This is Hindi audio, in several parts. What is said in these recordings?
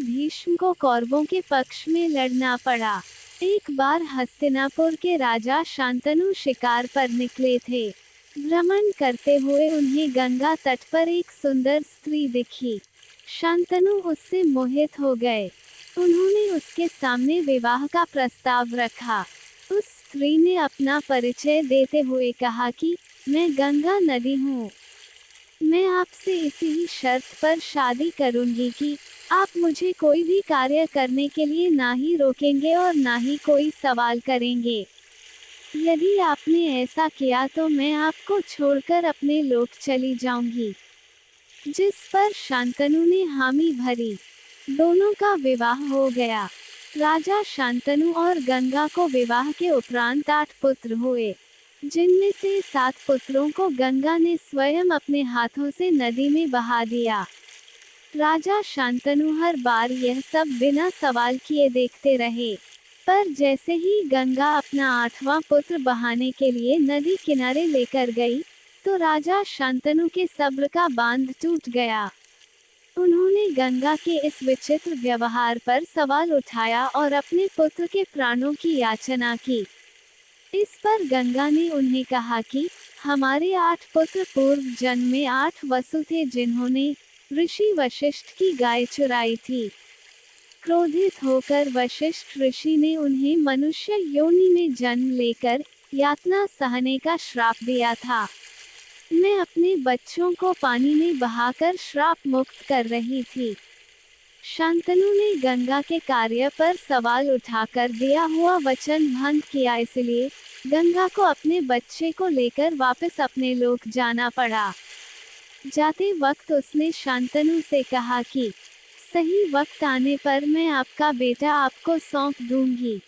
भीष्म को कौरवों के पक्ष में लड़ना पड़ा। एक बार हस्तिनापुर के राजा शांतनु शिकार पर निकले थे। भ्रमण करते हुए उन्हें गंगा तट पर एक सुंदर स्त्री दिखी। शांतनु उससे मोहित हो गए। उन्होंने उसके सामने विवाह का प्रस्ताव रखा। उस स्त्री ने अपना परिचय देते हुए कहा कि मैं गंगा नदी हूँ। मैं आपसे इसी ही शर्त पर शादी करूंगी कि आप मुझे कोई भी कार्य करने के लिए ना ही रोकेंगे और ना ही कोई सवाल करेंगे। यदि आपने ऐसा किया तो मैं आपको छोड़कर अपने लोक चली जाऊंगी। जिस पर शांतनु ने हामी भरी। दोनों का विवाह हो गया। राजा शांतनु और गंगा को विवाह के उपरांत 8 पुत्र हुए, जिनमें से 7 पुत्रों को गंगा ने स्वयं अपने हाथों से नदी में बहा दिया। राजा शांतनु हर बार यह सब बिना सवाल किए देखते रहे, पर जैसे ही गंगा अपना 8वां पुत्र बहाने के लिए नदी किनारे लेकर गई, तो राजा शांतनु के सब्र का बांध टूट गया। उन्होंने गंगा के इस विचित्र व्यवहार पर सवाल उठाया और अपने पुत्र के प्राणों की याचना की। इस पर गंगा ने उन्हें कहा कि हमारे 8 पुत्र पूर्व जन्म में 8 वसु थे जिन्होंने ऋषि वशिष्ठ की गाय चुराई थी। क्रोधित होकर वशिष्ठ ऋषि ने उन्हें मनुष्य योनि में जन्म लेकर यातना सहने का श्राप दिया था। मैं अपने बच्चों को पानी में बहाकर श्राप मुक्त कर रही थी। शांतनु ने गंगा के कार्य पर सवाल उठाकर दिया हुआ वचन भंग किया, इसलिए गंगा को अपने बच्चे को लेकर वापस अपने लोक जाना पड़ा। जाते वक्त उसने शांतनु से कहा कि सही वक्त आने पर मैं आपका बेटा आपको सौंप दूंगी।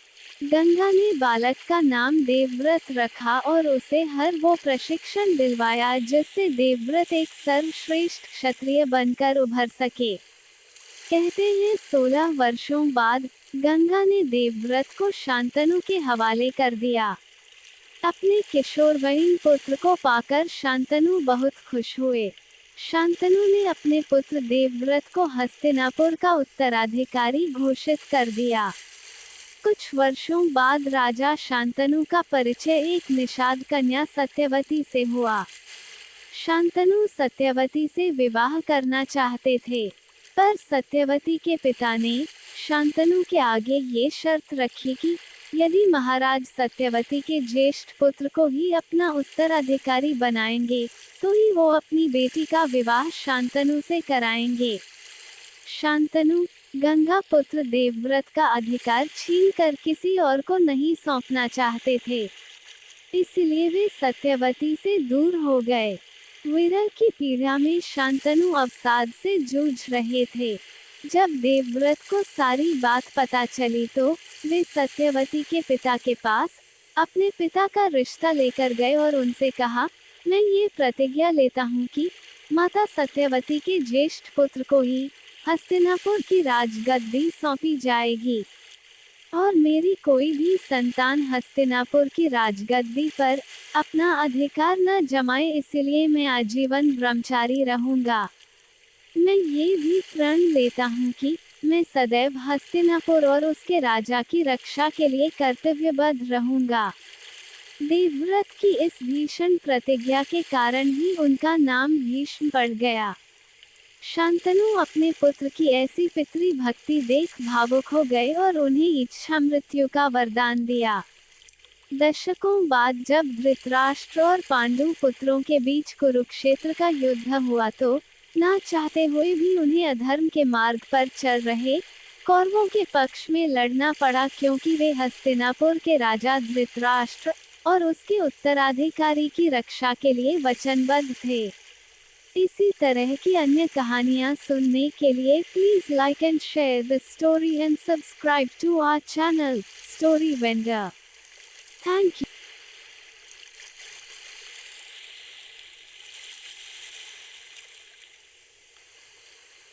गंगा ने बालक का नाम देवव्रत रखा और उसे हर वो प्रशिक्षण दिलवाया जिससे देवव्रत एक सर्वश्रेष्ठ क्षत्रिय बनकर उभर सके। कहते हैं 16 वर्षों बाद गंगा ने देवव्रत को शांतनु के हवाले कर दिया। अपने किशोरवयीन पुत्र को पाकर शांतनु बहुत खुश हुए। शांतनु ने अपने पुत्र देवव्रत को हस्तिनापुर का उत्तराधिकारी घोषित कर दिया। कुछ वर्षों बाद राजा शांतनु का परिचय एक निषाद कन्या सत्यवती से हुआ। शांतनु सत्यवती से विवाह करना चाहते थे, पर सत्यवती के पिता ने शांतनु के आगे ये शर्त रखी कि यदि महाराज सत्यवती के ज्येष्ठ पुत्र को ही अपना उत्तराधिकारी बनाएंगे तो ही वो अपनी बेटी का विवाह शांतनु से कराएंगे। शांतनु गंगा पुत्र देवव्रत का अधिकार छीनकर किसी और को नहीं सौंपना चाहते थे, इसलिए वे सत्यवती से दूर हो गए। विरह की पीड़ा में शांतनु अवसाद से जूझ रहे थे। जब देवव्रत को सारी बात पता चली तो वे सत्यवती के पिता के पास अपने पिता का रिश्ता लेकर गए और उनसे कहा, मैं ये प्रतिज्ञा लेता हूँ कि माता सत्यवती के ज्येष्ठ पुत्र को ही हस्तिनापुर की राजगद्दी सौंपी जाएगी और मेरी कोई भी संतान हस्तिनापुर की राजगद्दी पर अपना अधिकार न जमाए, इसलिए मैं आजीवन ब्रह्मचारी रहूंगा। मैं ये भी प्रण लेता हूँ कि मैं सदैव हस्तिनापुर और उसके राजा की रक्षा के लिए कर्तव्यबद्ध रहूंगा। देवव्रत की इस भीषण प्रतिज्ञा के कारण ही उनका नाम भीष्म पड़ गया। शांतनु अपने पुत्र की ऐसी पितृ भक्ति देख भावुक हो गए और उन्हें इच्छा मृत्यु का वरदान दिया। दशकों बाद जब धृतराष्ट्र और पांडु पुत्रों के बीच कुरुक्षेत्र का युद्ध हुआ तो ना चाहते हुए भी उन्हें अधर्म के मार्ग पर चल रहे कौरवों के पक्ष में लड़ना पड़ा, क्योंकि वे हस्तिनापुर के राजा धृतराष्ट्र और उसके उत्तराधिकारी की रक्षा के लिए वचनबद्ध थे। इसी तरह की अन्य कहानियाँ सुनने के लिए please like and share the story and subscribe to our channel story vendor. Thank you.